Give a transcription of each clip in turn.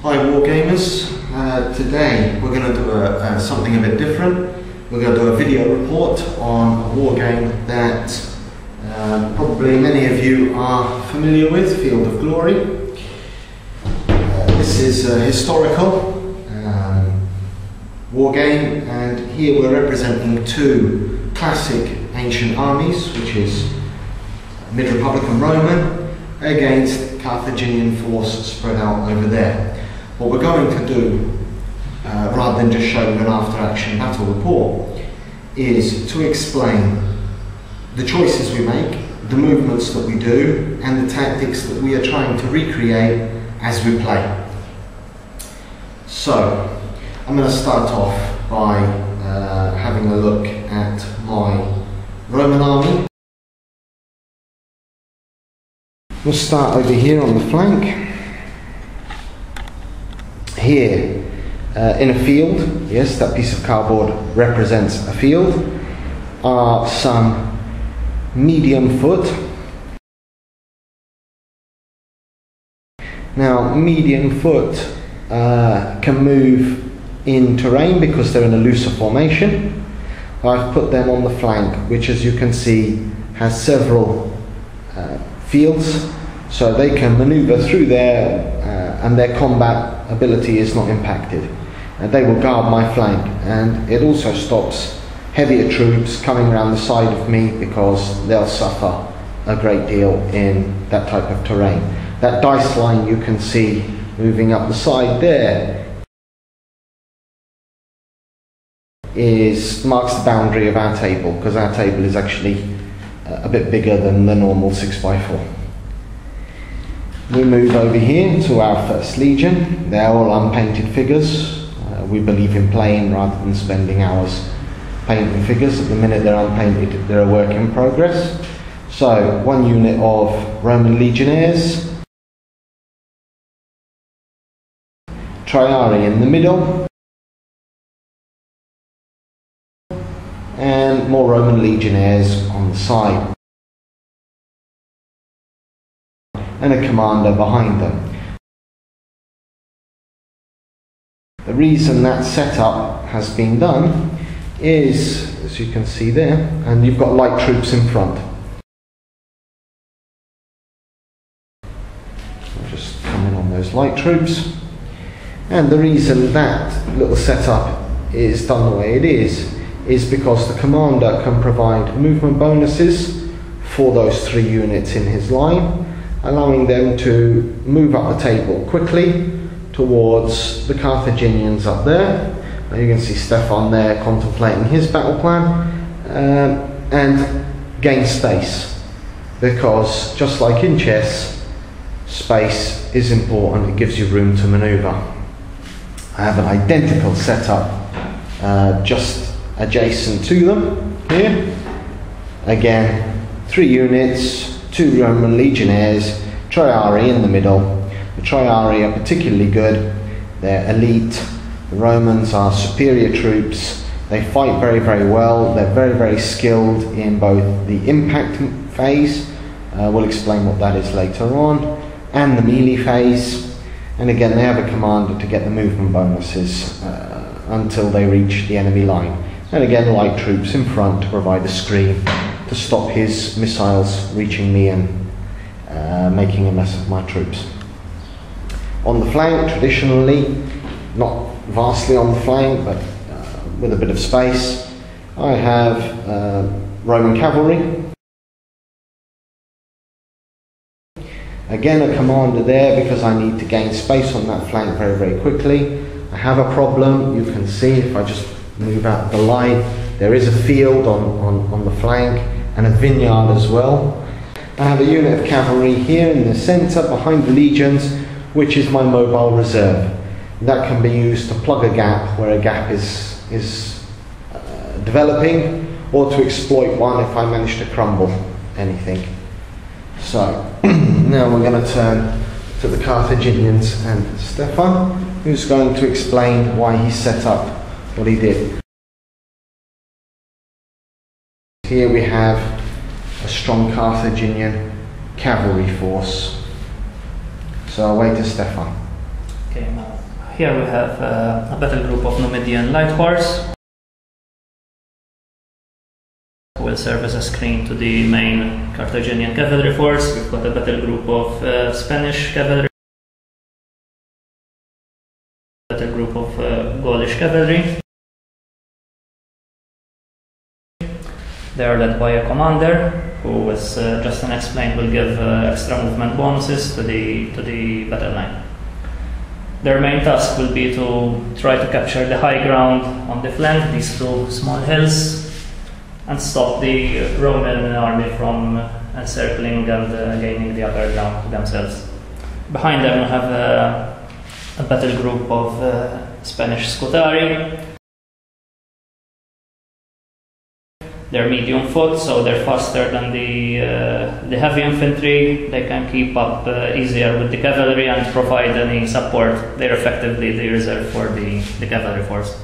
Hi Wargamers, today we're going to do something a bit different. We're going to do a video report on a wargame that probably many of you are familiar with, Field of Glory. This is a historical wargame, and here we're representing two classic ancient armies, which is Mid-Republic and Roman against Carthaginian force spread out over there. What we're going to do, rather than just show you an after-action battle report, is to explain the choices we make, the movements that we do, and the tactics that we are trying to recreate as we play. So, I'm going to start off by having a look at my Roman army. We'll start over here on the flank. Here, in a field, yes, that piece of cardboard represents a field, are some medium foot. Now, medium foot can move in terrain because they're in a looser formation. I've put them on the flank, which, as you can see, has several fields, so they can maneuver through there and their combat ability is not impacted. They will guard my flank, and it also stops heavier troops coming around the side of me because they'll suffer a great deal in that type of terrain. That dice line you can see moving up the side there marks the boundary of our table, because our table is actually a bit bigger than the normal 6x4. We move over here to our first legion. They're all unpainted figures. We believe in playing rather than spending hours painting figures. At the minute they're unpainted, they're a work in progress. So, one unit of Roman legionnaires. Triarii in the middle. And more Roman legionnaires on the side. And a commander behind them. The reason that setup has been done is, as you can see there, and you've got light troops in front. I'll just come in on those light troops. And the reason that little setup is done the way it is because the commander can provide movement bonuses for those 3 units in his line, allowing them to move up the table quickly towards the Carthaginians up there. Now you can see Stephan there contemplating his battle plan, and gain space, because just like in chess, space is important. It gives you room to maneuver. I have an identical setup just adjacent to them here. Again, 3 units, 2 Roman legionnaires, Triarii in the middle. The Triarii are particularly good. They're elite. The Romans are superior troops. They fight very, very well. They're very, very skilled in both the impact phase, we'll explain what that is later on, and the melee phase. And again, they have a commander to get the movement bonuses until they reach the enemy line. And again, light troops in front to provide a screen to stop his missiles reaching me and making a mess of my troops. On the flank, traditionally, not vastly on the flank, but with a bit of space, I have Roman cavalry. Again, a commander there because I need to gain space on that flank very, very quickly. I have a problem. You can see if I just move out the line, there is a field on the flank and a vineyard as well. I have a unit of cavalry here in the centre behind the legions, which is my mobile reserve. That can be used to plug a gap where a gap is developing, or to exploit one if I manage to crumble anything. So, now we're going to turn to the Carthaginians and Stephan, who's going to explain why he set up what he did. Here we have a strong Carthaginian cavalry force. So away to Stephan. Okay, now here we have a battle group of Numidian light horse who will serve as a screen to the main Carthaginian cavalry force. We've got a battle group of Spanish cavalry, a battle group of Gaulish cavalry. They are led by a commander who, as Justin explained, will give extra movement bonuses to the battle line. Their main task will be to try to capture the high ground on the flank, these two small hills, and stop the Roman army from encircling and gaining the upper ground themselves. Behind them we have a battle group of Spanish Scutari. They're medium foot, so they're faster than the heavy infantry. They can keep up easier with the cavalry and provide any support. They're effectively the reserve for the cavalry force.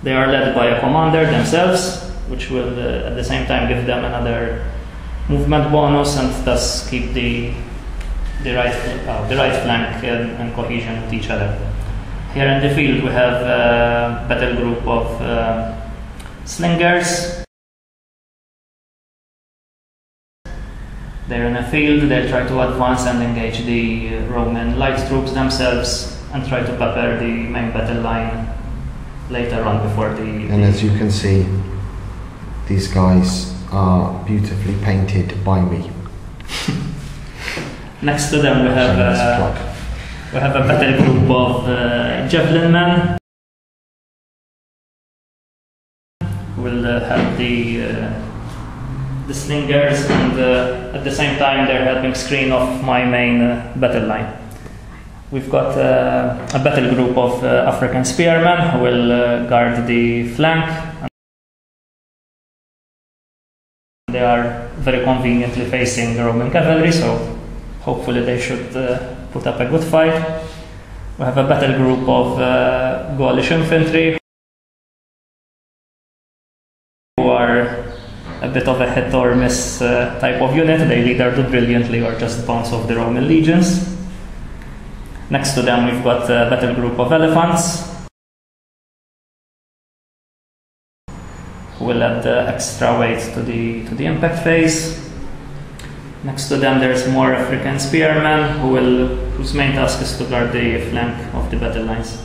They are led by a commander themselves, which will at the same time give them another movement bonus and thus keep the right flank and cohesion with each other. Here in the field we have a battle group of slingers. They're in a field, they'll try to advance and engage the Roman light troops themselves and try to pepper the main battle line later on before the... And as you can see, these guys are beautifully painted by me. Next to them we have a battle group of javelin men who will help the slingers, and at the same time they're helping screen off my main battle line. We've got a battle group of African spearmen who will guard the flank. They are very conveniently facing the Roman cavalry, so hopefully they should put up a good fight. We have a battle group of Gaulish infantry who are a bit of a hit or miss type of unit. They either do brilliantly or just bounce off the Roman legions. Next to them we've got a battle group of elephants who will add extra weight to the impact phase. Next to them there's more African spearmen whose main task is to guard the flank of the battle lines.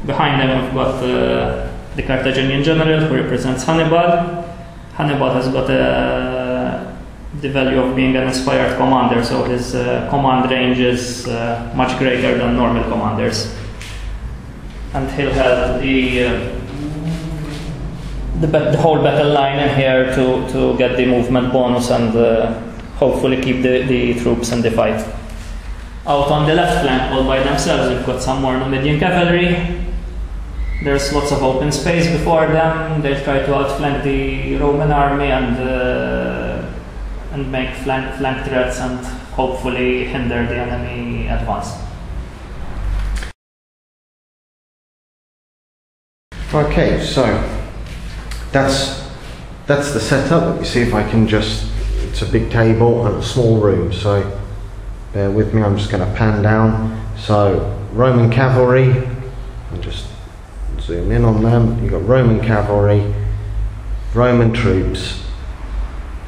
Behind them we've got the Carthaginian general who represents Hannibal. Hannibal has got the value of being an inspired commander, so his command range is much greater than normal commanders. And he'll have the whole battle line in here to get the movement bonus and hopefully keep the troops in the fight. Out on the left flank, all by themselves, we've got some more Numidian cavalry. There's lots of open space before them. They'll try to outflank the Roman army and make flank threats and hopefully hinder the enemy advance. Okay, so that's the setup. Let me see if I can it's a big table and a small room, so bear with me, I'm just going to pan down. So Roman cavalry, I'll just zoom in on them. You've got Roman cavalry, Roman troops,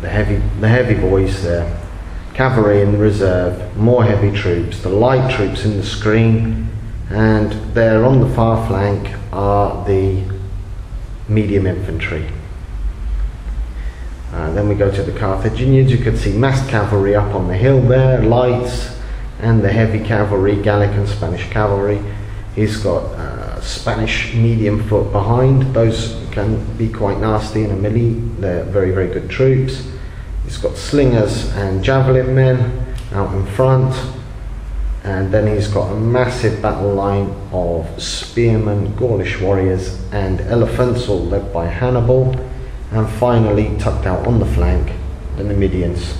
the heavy boys there, cavalry in reserve, more heavy troops, the light troops in the screen, and there on the far flank are the medium infantry. Then we go to the Carthaginians. You can see massed cavalry up on the hill there, lights, and the heavy cavalry, Gallic and Spanish cavalry. He's got Spanish medium foot behind. Those can be quite nasty in a melee. They're very, very good troops. He's got slingers and javelin men out in front. And then he's got a massive battle line of spearmen, Gaulish warriors, and elephants, all led by Hannibal. And finally, tucked out on the flank, the Numidians.